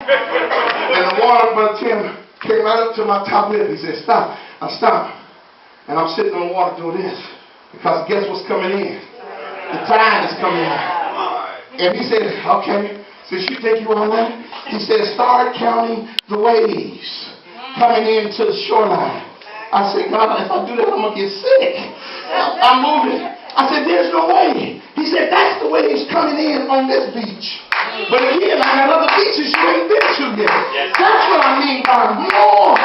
And the water, Brother Tim, came right up to my top lip. He said, stop. I stopped. And I'm sitting on the water doing this. Because guess what's coming in? The tide is coming in. And he said, okay, since you think you all that, he said, start counting the waves coming into the shoreline. I said, God, if I do that, I'm going to get sick. I'm moving. I said, there's no way. He said, that's the waves coming in on this beach. But again, I got other beaches you ain't been to yet. That's what I mean by more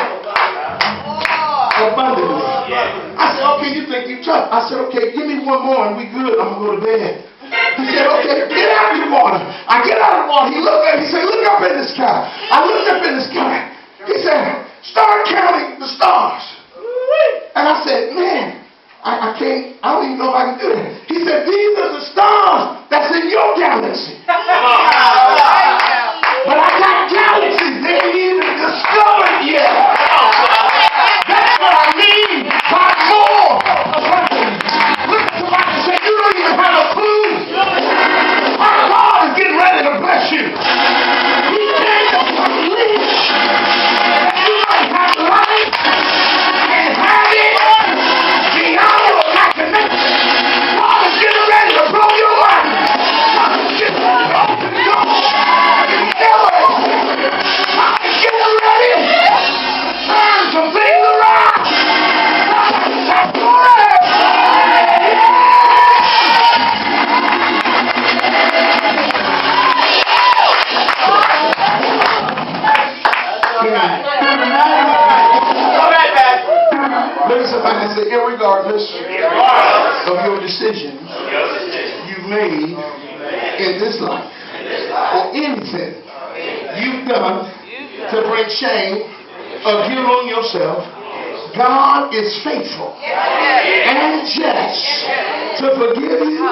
abundantly. I said, okay, you think you tough. I said, okay, give me one more and we good. I'm going to go to bed. He said, okay, get out of the water. I get out of the water. He looked at me. He said, look up in the sky. I looked up in the sky. He said, start counting the stars. And I said, man, I can't, I don't even know if I can do that. He said, these are the stars that's in your galaxy. But I got galaxies they ain't even discovered yet. That's what I mean by more. Look at somebody and say, you don't even have a clue. Our God is getting ready to bless you. He came to unleash that you might have life and have it beyond your imagination. God is getting ready to blow your mind. God is getting ready to open the door. God is getting ready to turn some things around. Look at somebody and say, irregardless of your decisions you've made in this life or anything you've done to bring shame or guilt on yourself, God is faithful and just to forgive you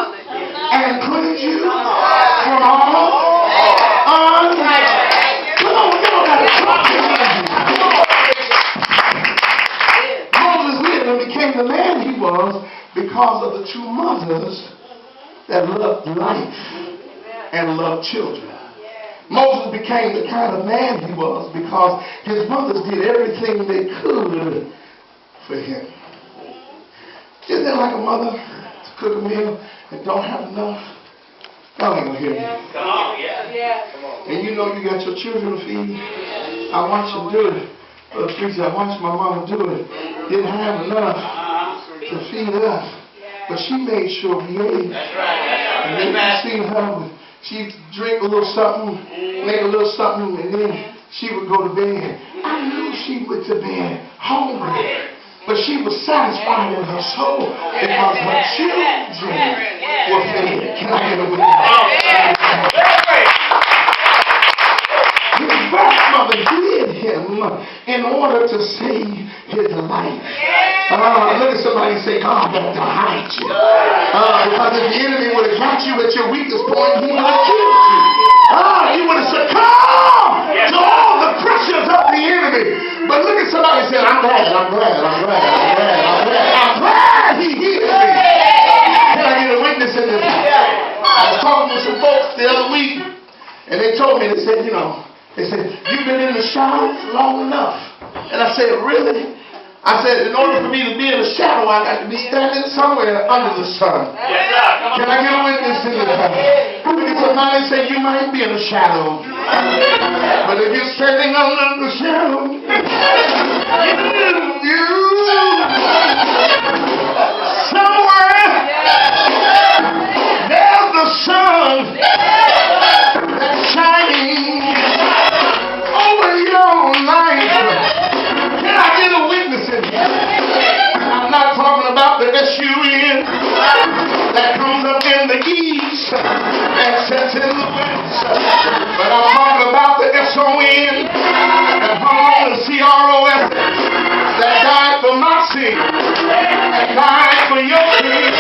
and cleanse you from all unrighteousness. Come on, y'all gotta talk to me. Moses lived and became the man he was because of the two mothers that loved life and loved children. Moses became the kind of man he was because his mothers did everything they could for him. Isn't that like a mother to cook a meal and don't have enough? Y'all ain't gonna hear me. Come on, yeah. And you know you got your children to feed. I watched them do it. Brother Preacher, I watched my mama do it. Didn't have enough to feed us. But she made sure we ate. That's right. And then you see her, she'd drink a little something, make a little something, and then she would go to bed. I knew she went to bed hungry. But she was satisfied in her soul because her children were fed. Can I get a witness? His birth mother did him in order to save his life. Look at somebody and say, God had to hide you. Because if the enemy would have got you at your weakest point, he would have killed you. You would have succumbed to all the pressures of the enemy. But look at somebody and say, I'm glad he healed me. Can I get a witness in this? I was talking to some folks the other week, and they told me, they said, you've been in the shower long enough. And I said, really? I said, in order for me to be in the shadow, I got to be standing somewhere under the sun. Can I get a witness in this? Look at somebody and say, you might be in the shadow. But if you're standing under the shadow, you somewhere, there's the sun that's shining over your life. Can I get a witness in here? I'm not talking about the S-U-N that comes up in the east and sets in the west. But I'm talking about the S-O-N that hung on the C-R-O-S that died for my sin and died for your sin.